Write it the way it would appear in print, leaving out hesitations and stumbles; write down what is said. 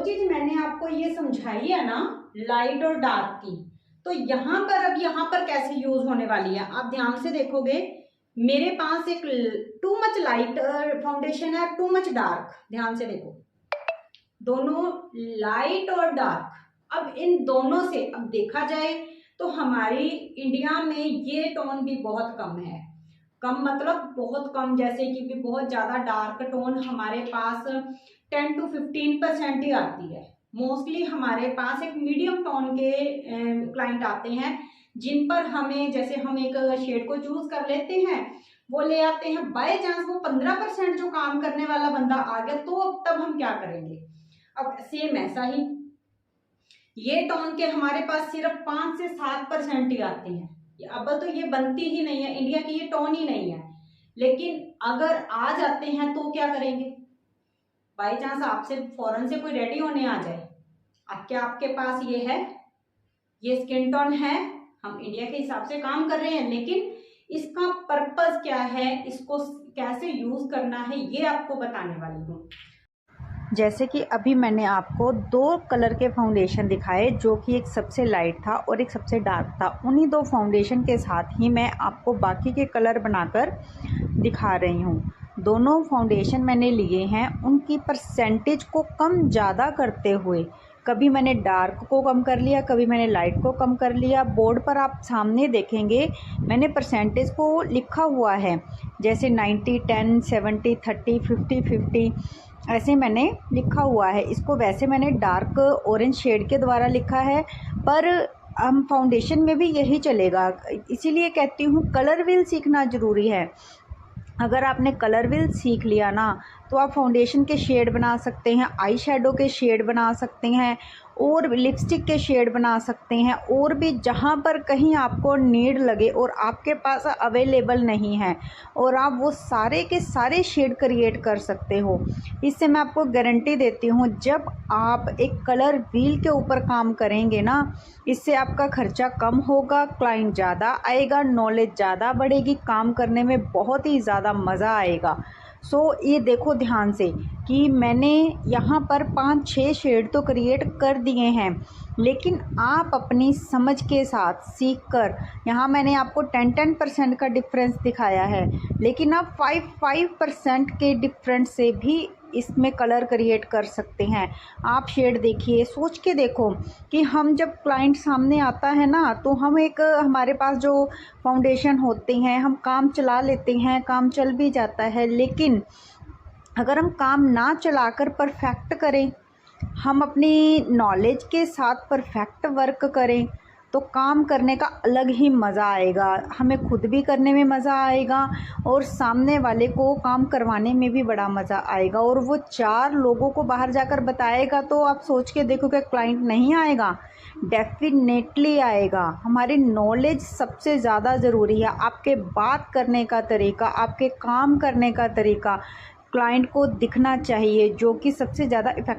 चीज मैंने आपको ये समझाई है ना लाइट और डार्क की, तो यहाँ पर अब यहाँ पर कैसे यूज होने वाली है आप ध्यान से देखोगे। मेरे पास एक टू मच लाइट फाउंडेशन है, टू मच डार्क। ध्यान से देखो, दोनों लाइट और डार्क। अब इन दोनों से अब देखा जाए तो हमारी इंडिया में ये टोन भी बहुत कम है। कम मतलब बहुत कम, जैसे कि भी बहुत ज्यादा डार्क टोन हमारे पास 10 to 15% ही आती है। मोस्टली हमारे पास एक मीडियम टोन के क्लाइंट आते हैं, जिन पर हमें जैसे हम एक शेड को चूज कर लेते हैं, वो ले आते हैं। बाय चांस वो 15% जो काम करने वाला बंदा आ गया, तो तब हम क्या करेंगे। अब सेम ऐसा ही ये टोन के हमारे पास सिर्फ 5 से 7% ही आते हैं। अब तो ये बनती ही नहीं है, इंडिया की ये टोन ही नहीं है। लेकिन अगर आ जाते हैं तो क्या करेंगे। बाई चांस आपसे फॉरेन से कोई रेडी होने आ जाए, अब क्या आपके पास ये है, ये स्किन टोन है, हम इंडिया के हिसाब से काम कर रहे हैं, लेकिन इसका पर्पस क्या है, इसको कैसे यूज करना है, ये आपको बताने वाली हूँ। जैसे कि अभी मैंने आपको 2 कलर के फाउंडेशन दिखाए, जो कि एक सबसे लाइट था और एक सबसे डार्क था। उन्हीं 2 फाउंडेशन के साथ ही मैं आपको बाकी के कलर बनाकर दिखा रही हूँ। दोनों फाउंडेशन मैंने लिए हैं, उनकी परसेंटेज को कम ज़्यादा करते हुए, कभी मैंने डार्क को कम कर लिया, कभी मैंने लाइट को कम कर लिया। बोर्ड पर आप सामने देखेंगे मैंने परसेंटेज को लिखा हुआ है, जैसे 90, 10, 70, 30, 50, 50 ऐसे मैंने लिखा हुआ है। इसको वैसे मैंने डार्क ऑरेंज शेड के द्वारा लिखा है, पर हम फाउंडेशन में भी यही चलेगा। इसीलिए कहती हूँ कलर व्हील सीखना ज़रूरी है। अगर आपने कलर व्हील सीख लिया ना, तो आप फाउंडेशन के शेड बना सकते हैं, आई शेडो के शेड बना सकते हैं, और लिपस्टिक के शेड बना सकते हैं, और भी जहाँ पर कहीं आपको नीड लगे और आपके पास अवेलेबल नहीं है, और आप वो सारे के सारे शेड क्रिएट कर सकते हो। इससे मैं आपको गारंटी देती हूँ, जब आप एक कलर व्हील के ऊपर काम करेंगे ना, इससे आपका खर्चा कम होगा, क्लाइंट ज़्यादा आएगा, नॉलेज ज़्यादा बढ़ेगी, काम करने में बहुत ही ज़्यादा मज़ा आएगा। ये देखो ध्यान से कि मैंने यहाँ पर 5-6 शेड तो क्रिएट कर दिए हैं, लेकिन आप अपनी समझ के साथ सीख कर, यहाँ मैंने आपको 10% का डिफरेंस दिखाया है, लेकिन आप 5% के डिफरेंस से भी इसमें कलर क्रिएट कर सकते हैं। आप शेड देखिए, सोच के देखो कि हम जब क्लाइंट सामने आता है ना, तो हम हमारे पास जो फाउंडेशन होते हैं, हम काम चला लेते हैं, काम चल भी जाता है, लेकिन अगर हम काम ना चलाकर परफेक्ट करें, हम अपनी नॉलेज के साथ परफेक्ट वर्क करें, तो काम करने का अलग ही मज़ा आएगा। हमें खुद भी करने में मज़ा आएगा और सामने वाले को काम करवाने में भी बड़ा मज़ा आएगा, और वो 4 लोगों को बाहर जाकर बताएगा, तो आप सोच के देखो कि क्लाइंट नहीं आएगा, डेफिनेटली आएगा। हमारी नॉलेज सबसे ज़्यादा ज़रूरी है। आपके बात करने का तरीका, आपके काम करने का तरीका क्लाइंट को दिखना चाहिए, जो कि सबसे ज़्यादा इफ़ेक्टिव